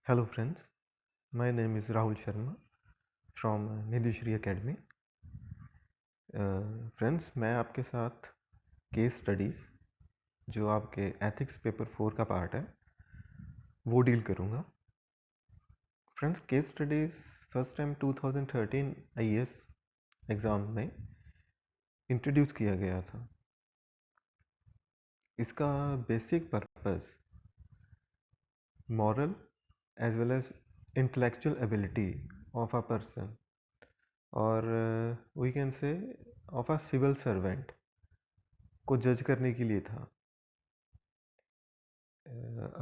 Hello friends, my name is Rahul Sharma from Nidhishree Academy. Friends मैं आपके साथ case studies जो आपके एथिक्स पेपर 4 का पार्ट है वो डील करूँगा. Friends case studies first time 2013 IAS exam में इंट्रोड्यूस किया गया था. इसका basic purpose moral as well as intellectual ability of a person और we can say of a civil servant को जज करने के लिए था.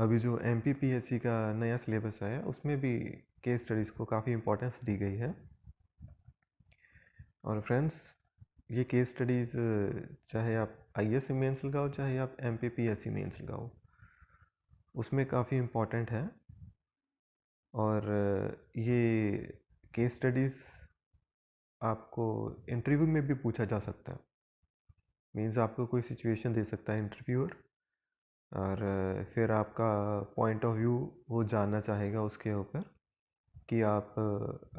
अभी जो एमपीपीएससी का नया सिलेबस आया उसमें भी केस स्टडीज़ को काफ़ी इम्पोर्टेंस दी गई है. और फ्रेंड्स ये केस स्टडीज़ चाहे आप आईएएस मेंस लगाओ चाहे आप एमपीपीएससी मेंस लगाओ उसमें काफ़ी इम्पोर्टेंट है. और ये केस स्टडीज़ आपको इंटरव्यू में भी पूछा जा सकता है. मीन्स आपको कोई सिचुएशन दे सकता है इंटरव्यूअर और फिर आपका पॉइंट ऑफ व्यू वो जानना चाहेगा उसके ऊपर कि आप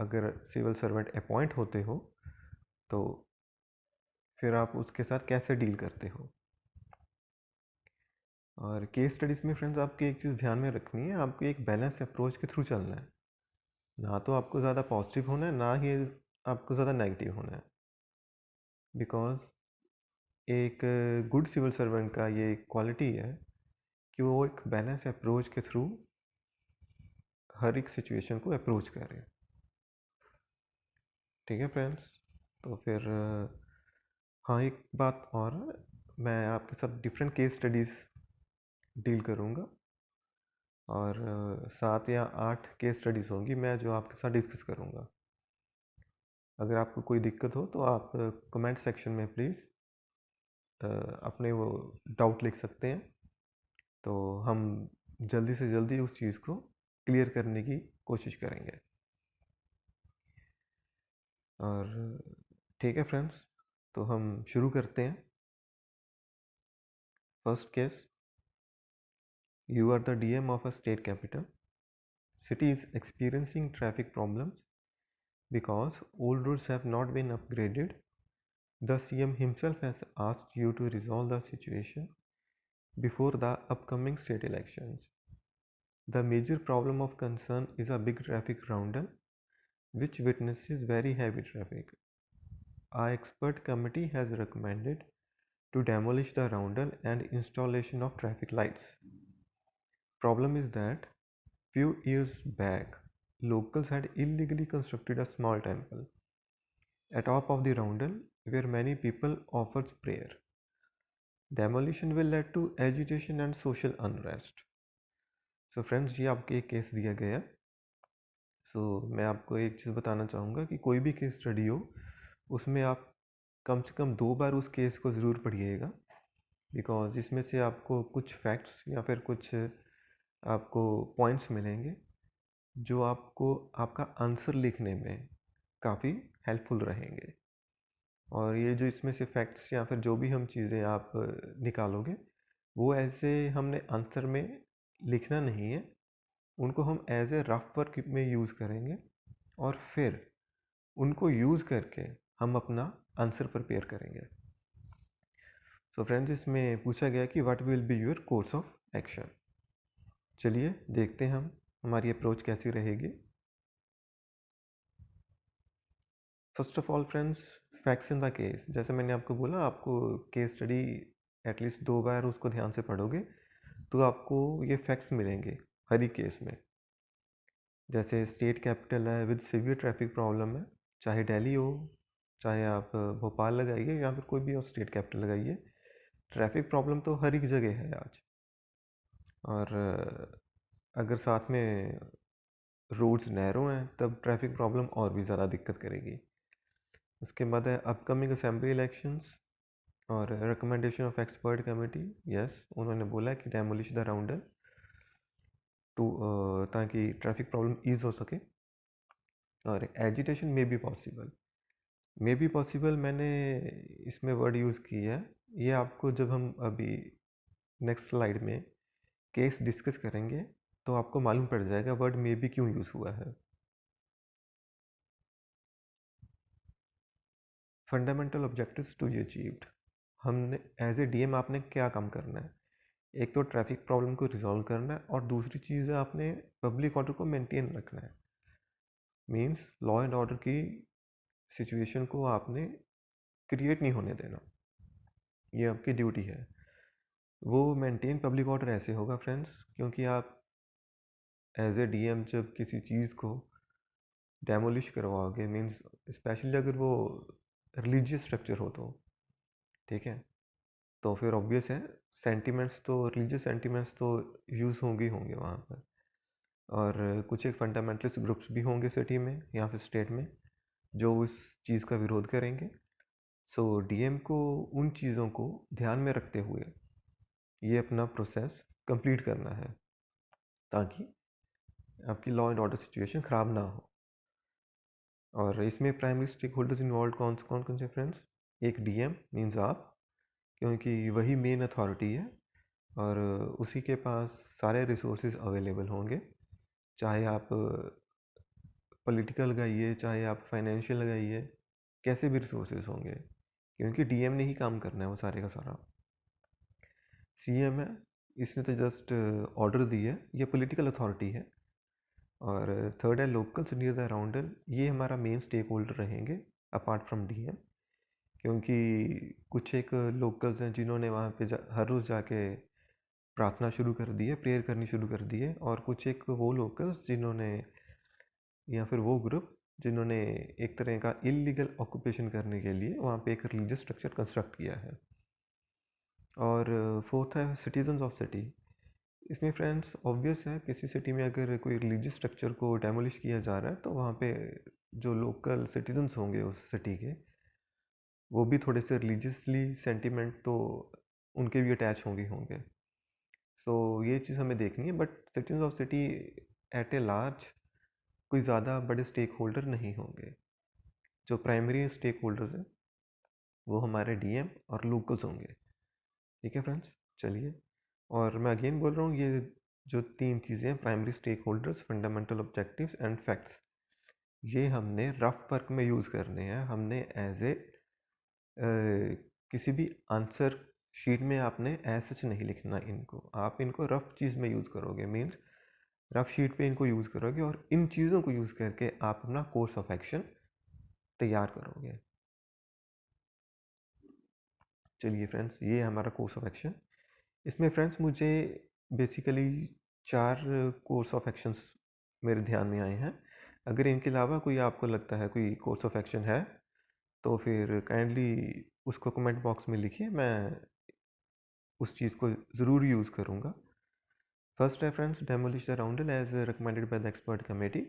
अगर सिविल सर्वेंट अपॉइंट होते हो तो फिर आप उसके साथ कैसे डील करते हो. और केस स्टडीज़ में फ्रेंड्स आपकी एक चीज़ ध्यान में रखनी है, आपको एक बैलेंस अप्रोच के थ्रू चलना है. ना तो आपको ज़्यादा पॉजिटिव होना है ना ही आपको ज़्यादा नेगेटिव होना है. बिकॉज एक गुड सिविल सर्वेंट का ये क्वालिटी है कि वो एक बैलेंस अप्रोच के थ्रू हर एक सिचुएशन को अप्रोच करे. ठीक है फ्रेंड्स. तो फिर हाँ एक बात और मैं आपके साथ डिफरेंट केस स्टडीज़ डील करूँगा और 7 या 8 केस स्टडीज़ होंगी मैं जो आपके साथ डिस्कस करूँगा. अगर आपको कोई दिक्कत हो तो आप कमेंट सेक्शन में प्लीज़ अपने वो डाउट लिख सकते हैं. तो हम जल्दी से जल्दी उस चीज़ को क्लियर करने की कोशिश करेंगे. और ठीक है फ्रेंड्स, तो हम शुरू करते हैं. First case. You are the DM of a state capital. City is experiencing traffic problems because old roads have not been upgraded. The CM himself has asked you to resolve the situation before the upcoming state elections. The major problem of concern is a big traffic roundel which witnesses very heavy traffic. Our expert committee has recommended to demolish the roundel and installation of traffic lights. Problem is that few years back, locals had illegally constructed a small temple atop of the roundel where many people offered prayer. Demolition will lead to agitation and social unrest. So friends, ये आपके एक case दिया गया. मैं आपको एक चीज़ बताना चाहूँगा कि कोई भी केस स्टडी हो उसमें आप कम से कम 2 बार उस केस को ज़रूर पढ़िएगा. बिकॉज इसमें से आपको कुछ फैक्ट्स या फिर कुछ आपको पॉइंट्स मिलेंगे जो आपको आपका आंसर लिखने में काफ़ी हेल्पफुल रहेंगे. और ये जो इसमें से फैक्ट्स या फिर जो भी हम चीज़ें आप निकालोगे वो ऐसे हमने आंसर में लिखना नहीं है, उनको हम एज ए रफ वर्क में यूज़ करेंगे और फिर उनको यूज़ करके हम अपना आंसर प्रिपेयर करेंगे. सो फ्रेंड्स, इसमें पूछा गया कि what will be your course of action. चलिए देखते हैं हम हमारी अप्रोच कैसी रहेगी. First of all friends, facts in the case. जैसे मैंने आपको बोला, आपको केस स्टडी एटलीस्ट 2 बार उसको ध्यान से पढ़ोगे तो आपको ये फैक्ट्स मिलेंगे हर एक केस में. जैसे स्टेट कैपिटल है विद सीवियर ट्रैफिक प्रॉब्लम है, चाहे दिल्ली हो चाहे आप भोपाल लगाइए या फिर कोई भी और स्टेट कैपिटल लगाइए, ट्रैफिक प्रॉब्लम तो हर एक जगह है आज. और अगर साथ में रोड्स नैरो हैं तब ट्रैफिक प्रॉब्लम और भी ज़्यादा दिक्कत करेगी. उसके बाद है अपकमिंग असेंबली इलेक्शंस और recommendation of expert committee. Yes, उन्होंने बोला कि डेमोलिश द राउंडल टू ताकि ट्रैफिक प्रॉब्लम ईज हो सके. और एजिटेशन मे बी पॉसिबल मैंने इसमें वर्ड यूज़ की है. ये आपको जब हम अभी नेक्स्ट स्लाइड में केस डिस्कस करेंगे तो आपको मालूम पड़ जाएगा वर्ड मे बी क्यों यूज़ हुआ है। Fundamental objectives to be achieved, हमने एज ए डीएम आपने क्या काम करना है। एक तो ट्रैफिक प्रॉब्लम को रिजॉल्व करना है और दूसरी चीज़ है आपने पब्लिक ऑर्डर को मेंटेन रखना है। मींस लॉ एंड ऑर्डर की सिचुएशन को आपने क्रिएट नहीं होने देना, ये आपकी ड्यूटी है। वो मेंटेन पब्लिक ऑर्डर ऐसे होगा फ्रेंड्स, क्योंकि आप एज ए डीएम जब किसी चीज़ को डेमोलिश करवाओगे, मींस स्पेशली अगर वो रिलीजियस स्ट्रक्चर हो तो ठीक है, तो फिर ऑब्वियस है सेंटिमेंट्स तो रिलीजियस सेंटिमेंट्स तो यूज़ होंगे होंगे वहाँ पर। और कुछ एक फंडामेंटलिस्ट ग्रुप्स भी होंगे सिटी में या फिर स्टेट में जो उस चीज़ का विरोध करेंगे। सो डीएम को उन चीज़ों को ध्यान में रखते हुए ये अपना प्रोसेस कंप्लीट करना है ताकि आपकी लॉ एंड ऑर्डर सिचुएशन ख़राब ना हो। और इसमें प्राइमरी स्टेक होल्डर्स इन्वॉल्व कौन कौन से फ्रेंड्स? एक डीएम मीन्स आप, क्योंकि वही मेन अथॉरिटी है और उसी के पास सारे रिसोर्सेज अवेलेबल होंगे, चाहे आप पॉलिटिकल लगाइए चाहे आप फाइनेंशियल लगाइए, कैसे भी रिसोर्सेज होंगे, क्योंकि डीएम ने ही काम करना है वो सारे का सारा। सीएम है, इसने तो जस्ट ऑर्डर दिए, ये पॉलिटिकल अथॉरिटी है। और थर्ड है लोकल्स नियर द अराउंडल, ये हमारा मेन स्टेक होल्डर रहेंगे अपार्ट फ्रॉम डीएम, क्योंकि कुछ एक लोकल्स हैं जिन्होंने वहाँ पे हर रोज़ जाके प्रार्थना शुरू कर दी है, प्रेयर करनी शुरू कर दी है, और कुछ एक वो लोकल्स जिन्होंने या फिर वो ग्रुप जिन्होंने एक तरह का इलीगल ऑक्यूपेशन करने के लिए वहाँ पे एक रिलीजियस स्ट्रक्चर कंस्ट्रक्ट किया है। और फोर्थ है सिटीजन्स ऑफ सिटी। इसमें फ्रेंड्स ऑब्वियस है किसी सिटी में अगर कोई रिलीजियस स्ट्रक्चर को डेमोलिश किया जा रहा है तो वहाँ पे जो लोकल सिटीजन्स होंगे उस सिटी के, वो भी थोड़े से रिलीजियसली सेंटिमेंट तो उनके भी अटैच होंगे। सो ये चीज़ हमें देखनी है, but citizen of city at a large कोई ज़्यादा बड़े स्टेक होल्डर नहीं होंगे। जो प्राइमरी स्टेक होल्डर्स हैं वो हमारे डीएम और लोकल्स होंगे। ठीक है फ्रेंड्स, चलिए, और मैं अगेन बोल रहा हूँ ये जो तीन चीज़ें हैं, primary stake holders, fundamental objectives and facts, ये हमने रफ वर्क में यूज़ करने हैं। हमने एज ए किसी भी आंसर शीट में आपने एज सच नहीं लिखना इनको, आप इनको रफ चीज़ में यूज़ करोगे, मीन्स रफ शीट पे इनको यूज़ करोगे और इन चीज़ों को यूज़ करके आप अपना कोर्स ऑफ एक्शन तैयार करोगे। चलिए फ्रेंड्स, ये है हमारा कोर्स ऑफ एक्शन। इसमें फ्रेंड्स मुझे बेसिकली 4 कोर्स ऑफ एक्शंस मेरे ध्यान में आए हैं। अगर इनके अलावा कोई आपको लगता है कोई कोर्स ऑफ एक्शन है तो फिर काइंडली उसको कमेंट बॉक्स में लिखिए, मैं उस चीज़ को ज़रूर यूज़ करूँगा। फर्स्ट है friends demolish the roundel as recommended by the expert committee.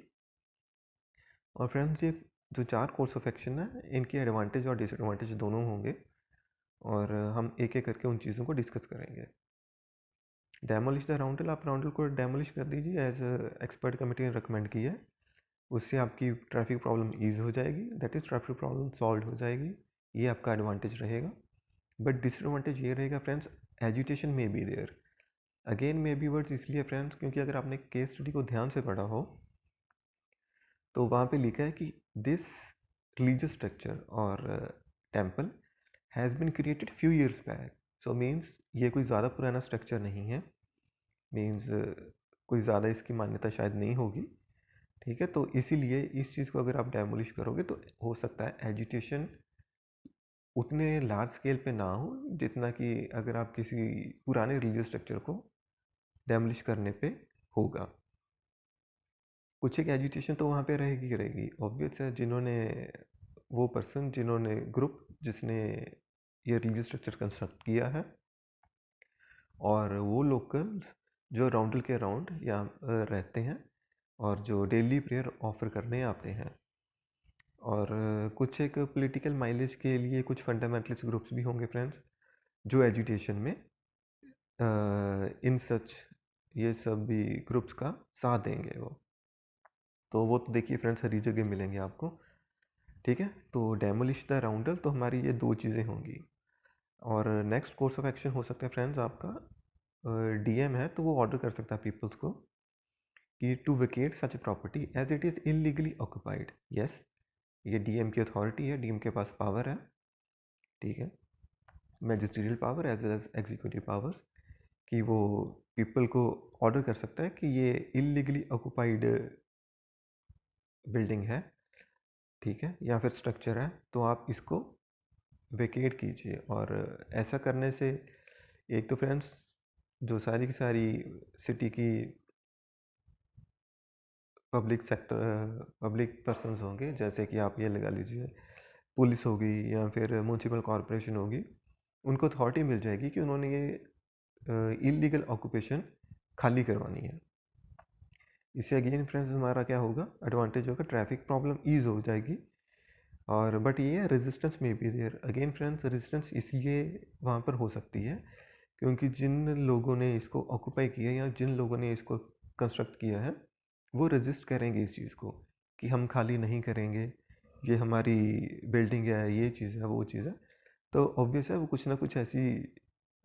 और फ्रेंड्स ये जो 4 कोर्स ऑफ एक्शन है इनके एडवांटेज और डिसएडवांटेज दोनों होंगे और हम एक एक करके उन चीज़ों को डिस्कस करेंगे। डेमोलिश द राउंडल, आप राउंडल को डेमोलिश कर दीजिए एज एक्सपर्ट कमेटी ने रिकमेंड किया है। उससे आपकी ट्रैफिक प्रॉब्लम ईज हो जाएगी, that is traffic problem solve हो जाएगी, ये आपका एडवांटेज रहेगा। बट डिसएडवांटेज ये रहेगा फ्रेंड्स, एजुटेशन में be there. Again may be words इसलिए फ्रेंड्स क्योंकि अगर आपने केस स्टडी को ध्यान से पढ़ा हो तो वहाँ पे लिखा है कि दिस रिलीजियस स्ट्रक्चर और temple has been created few years back. So means ये कोई ज़्यादा पुराना स्ट्रक्चर नहीं है, मीन्स कोई ज़्यादा इसकी मान्यता शायद नहीं होगी। ठीक है, तो इसीलिए इस चीज़ को अगर आप डेमोलिश करोगे तो हो सकता है एजुटेशन उतने लार्ज स्केल पे ना हो जितना कि अगर आप किसी पुराने रिलीजियस स्ट्रक्चर को डेमोलिश करने पे होगा। कुछ एक एजुटेशन तो वहाँ पे रहेगी रहेगी, ऑब्वियस है। जिन्होंने वो पर्सन जिन्होंने ग्रुप जिसने ये रिलीजियस स्ट्रक्चर कंस्ट्रक्ट किया है और वो लोकल्स जो राउंडल के राउंड यहाँ रहते हैं और जो डेली प्रेयर ऑफर करने आते हैं। और कुछ एक पॉलिटिकल माइलेज के लिए कुछ फंडामेंटलिस्ट ग्रुप्स भी होंगे फ्रेंड्स जो एजुटेशन में इन सच ये सब भी ग्रुप्स का साथ देंगे। वो तो देखिए फ्रेंड्स हर जगह मिलेंगे आपको। ठीक है, तो डेमोलिश द राउंडल तो हमारी ये दो चीज़ें होंगी। और नेक्स्ट कोर्स ऑफ एक्शन हो सकता है फ्रेंड्स आपका, डीएम है तो वो ऑर्डर कर सकता है पीपल्स को कि to vacate such a property as it is illegally occupied. Yes, ये डीएम की अथॉरिटी है, डीएम के पास पावर है, ठीक है, magisterial power as well as executive powers, कि वो पीपल को ऑर्डर कर सकता है कि ये इलीगली ऑक्यूपाइड बिल्डिंग है, ठीक है, या फिर स्ट्रक्चर है, तो आप इसको वेकेट कीजिए। और ऐसा करने से एक तो फ्रेंड्स जो सारी की सारी सिटी की पब्लिक पर्सन्स होंगे, जैसे कि आप ये लगा लीजिए पुलिस होगी या फिर म्यूनसिपल कॉरपोरेशन होगी, उनको अथॉरिटी मिल जाएगी कि उन्होंने ये इलीगल ऑक्यूपेशन खाली करवानी है। इससे अगेन फ्रेंड्स हमारा क्या होगा, एडवांटेज होगा, ट्रैफिक प्रॉब्लम ईज हो जाएगी। और बट ये रेजिस्टेंस में भी देयर अगेन फ्रेंड्स, रेजिस्टेंस इसलिए वहाँ पर हो सकती है क्योंकि जिन लोगों ने इसको ऑक्यूपाई किया या जिन लोगों ने इसको कंस्ट्रक्ट किया है वो रेजिस्ट करेंगे इस चीज़ को कि हम खाली नहीं करेंगे, ये हमारी बिल्डिंग है, ये चीज़ है, वो चीज़ है। तो ऑब्वियस है वो कुछ ना कुछ ऐसी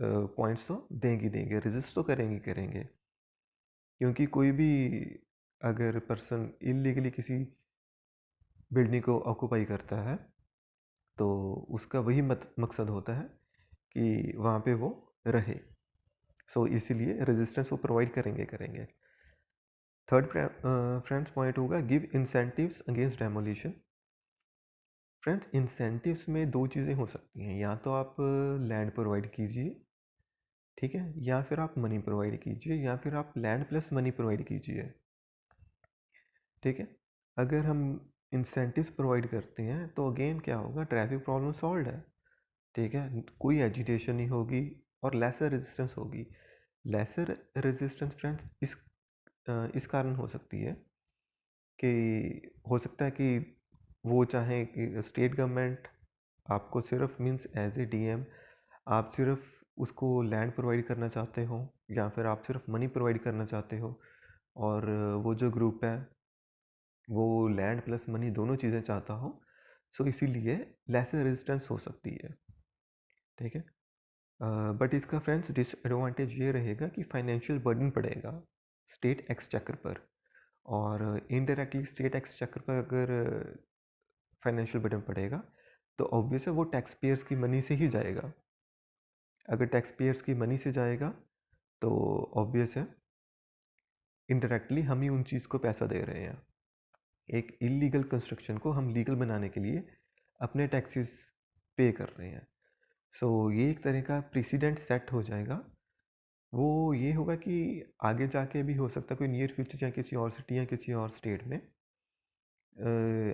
पॉइंट्स तो देंगे, रेजिस्ट तो करेंगे, क्योंकि कोई भी अगर पर्सन इलीगली किसी बिल्डिंग को ऑक्यूपाई करता है तो उसका वही मकसद होता है कि वहाँ पे वो रहे। सो इसीलिए रेजिस्टेंस वो प्रोवाइड करेंगे। थर्ड फ्रेंड्स पॉइंट होगा give incentives against demolition. Friends incentives में दो चीज़ें हो सकती हैं, या तो आप लैंड प्रोवाइड कीजिए, ठीक है, या फिर आप मनी प्रोवाइड कीजिए, या फिर आप लैंड प्लस मनी प्रोवाइड कीजिए, ठीक है। अगर हम इंसेंटिव्स प्रोवाइड करते हैं तो अगेन क्या होगा, ट्रैफिक प्रॉब्लम सॉल्व है, ठीक है, कोई एजिटेशन नहीं होगी और लेसर रेजिस्टेंस होगी। लेसर रेजिस्टेंस फ्रेंड्स इस कारण हो सकती है कि हो सकता है कि वो चाहे कि स्टेट गवर्नमेंट आपको सिर्फ मींस एज ए डीएम आप सिर्फ उसको लैंड प्रोवाइड करना चाहते हो, या फिर आप सिर्फ मनी प्रोवाइड करना चाहते हो, और वो जो ग्रुप है वो लैंड प्लस मनी दोनों चीज़ें चाहता हो, सो इसीलिए लेसर रेजिस्टेंस हो सकती है, ठीक है। बट इसका फ्रेंड्स डिसएडवांटेज ये रहेगा कि फाइनेंशियल बर्डन पड़ेगा स्टेट एक्सचेकर पर, और इनडायरेक्टली स्टेट एक्सचेकर पर अगर फाइनेंशियल बर्डन पड़ेगा तो ऑब्वियस है वो टैक्स पेयर्स की मनी से ही जाएगा। अगर टैक्स पेयर्स की मनी से जाएगा तो ऑब्वियस है इनडायरेक्टली हम ही उन चीज़ को पैसा दे रहे हैं। एक इलीगल कंस्ट्रक्शन को हम लीगल बनाने के लिए अपने टैक्सेस पे कर रहे हैं। सो ये एक तरह का प्रेसिडेंट सेट हो जाएगा। वो ये होगा कि आगे जाके भी हो सकता है कोई नियर फ्यूचर या किसी और सिटी या किसी और स्टेट में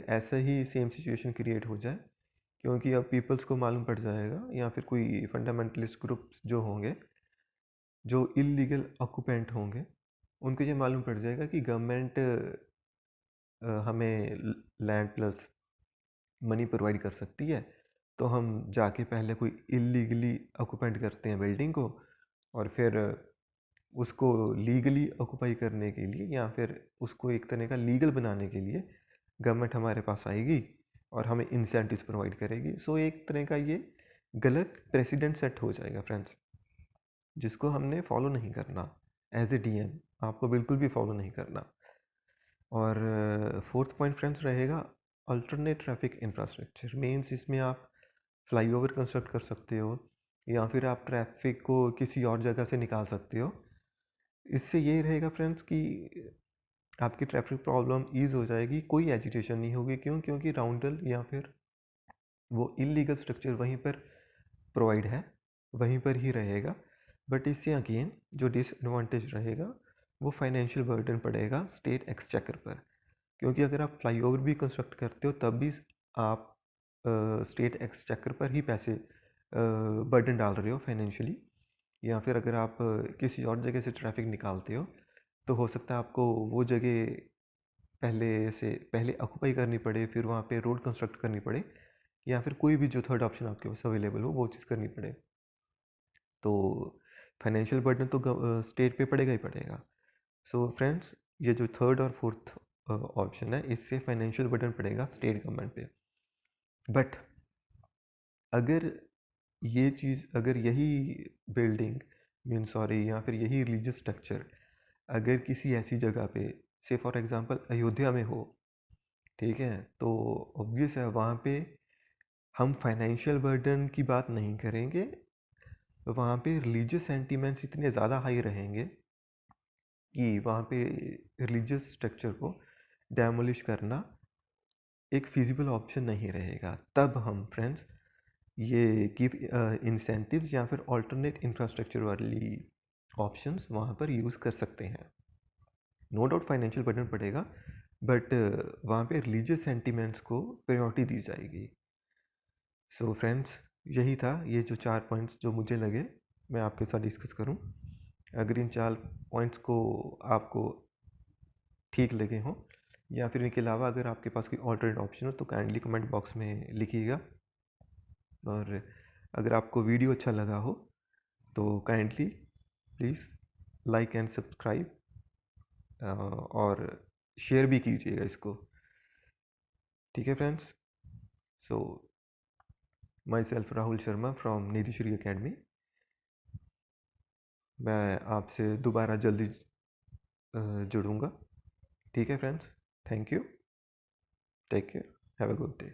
ऐसा ही सेम सिचुएशन क्रिएट हो जाए, क्योंकि अब पीपल्स को मालूम पड़ जाएगा या फिर कोई फंडामेंटलिस्ट ग्रुप्स जो होंगे जो इलीगल ऑक्यूपेंट होंगे उनको ये मालूम पड़ जाएगा कि गवर्नमेंट हमें लैंड प्लस मनी प्रोवाइड कर सकती है, तो हम जाके पहले कोई इलीगली ऑक्यूपेंट करते हैं बिल्डिंग को, और फिर उसको लीगली ऑक्यूपाई करने के लिए या फिर उसको एक तरह का लीगल बनाने के लिए गवर्नमेंट हमारे पास आएगी और हमें इंसेंटिव्स प्रोवाइड करेगी। सो एक तरह का ये गलत प्रेसिडेंट सेट हो जाएगा फ्रेंड्स, जिसको हमने फॉलो नहीं करना एज ए डीएम, आपको बिल्कुल भी फॉलो नहीं करना। और फोर्थ पॉइंट फ्रेंड्स रहेगा अल्टरनेट ट्रैफिक इंफ्रास्ट्रक्चर। मीन्स इसमें आप फ्लाईओवर कंस्ट्रक्ट कर सकते हो या फिर आप ट्रैफिक को किसी और जगह से निकाल सकते हो। इससे ये रहेगा फ्रेंड्स कि आपकी ट्रैफिक प्रॉब्लम ईज हो जाएगी, कोई एजिटेशन नहीं होगी। क्यों? क्योंकि राउंडल या फिर वो इलीगल स्ट्रक्चर वहीं पर प्रोवाइड है, वहीं पर ही रहेगा। बट इससे अगेन जो डिसएडवांटेज रहेगा वो फाइनेंशियल बर्डन पड़ेगा स्टेट एक्सचेकर पर, क्योंकि अगर आप फ्लाईओवर भी कंस्ट्रक्ट करते हो तब भी आप स्टेट एक्सचेकर पर ही पैसे बर्डन डाल रहे हो फाइनेंशियली। या फिर अगर आप किसी और जगह से ट्रैफिक निकालते हो तो हो सकता है आपको वो जगह पहले ऑक्यूपाई करनी पड़े, फिर वहाँ पे रोड कंस्ट्रक्ट करनी पड़े, या फिर कोई भी जो थर्ड ऑप्शन आपके पास अवेलेबल हो वो चीज़ करनी पड़े। तो फाइनेंशियल बर्डन तो स्टेट पे पड़ेगा ही पड़ेगा। सो फ्रेंड्स ये जो थर्ड और फोर्थ ऑप्शन है इससे फाइनेंशियल बर्डन पड़ेगा स्टेट गवर्नमेंट पे। बट अगर ये चीज़, अगर यही बिल्डिंग मीन सॉरी या फिर यही रिलीजियस स्ट्रक्चर अगर किसी ऐसी जगह पे से फॉर एग्जांपल अयोध्या में हो, ठीक है, तो ऑब्वियस है वहाँ पे हम फाइनेंशियल बर्डन की बात नहीं करेंगे, वहाँ पे रिलीजियस सेंटिमेंट्स इतने ज़्यादा हाई रहेंगे कि वहाँ पे रिलीजियस स्ट्रक्चर को डेमोलिश करना एक फिजिबल ऑप्शन नहीं रहेगा। तब हम फ्रेंड्स ये गिव इंसेंटिव्स या फिर ऑल्टरनेट इंफ्रास्ट्रक्चर वाली ऑप्शंस वहाँ पर यूज़ कर सकते हैं। नो डाउट फाइनेंशियल बर्डन पड़ेगा, बट वहाँ पे रिलीजियस सेंटिमेंट्स को प्रायोरिटी दी जाएगी। सो फ्रेंड्स, यही था, ये जो 4 पॉइंट्स जो मुझे लगे मैं आपके साथ डिस्कस करूं। अगर इन 4 पॉइंट्स को आपको ठीक लगे हों या फिर इनके अलावा अगर आपके पास कोई ऑल्टरनेट ऑप्शन हो तो काइंडली कमेंट बॉक्स में लिखिएगा। और अगर आपको वीडियो अच्छा लगा हो तो kindly please like and subscribe और शेयर भी कीजिएगा इसको। ठीक है friends, so myself Rahul Sharma from Nidhishree academy. मैं आपसे दोबारा जल्दी जुड़ूंगा। ठीक है friends, thank you, take care, have a good day.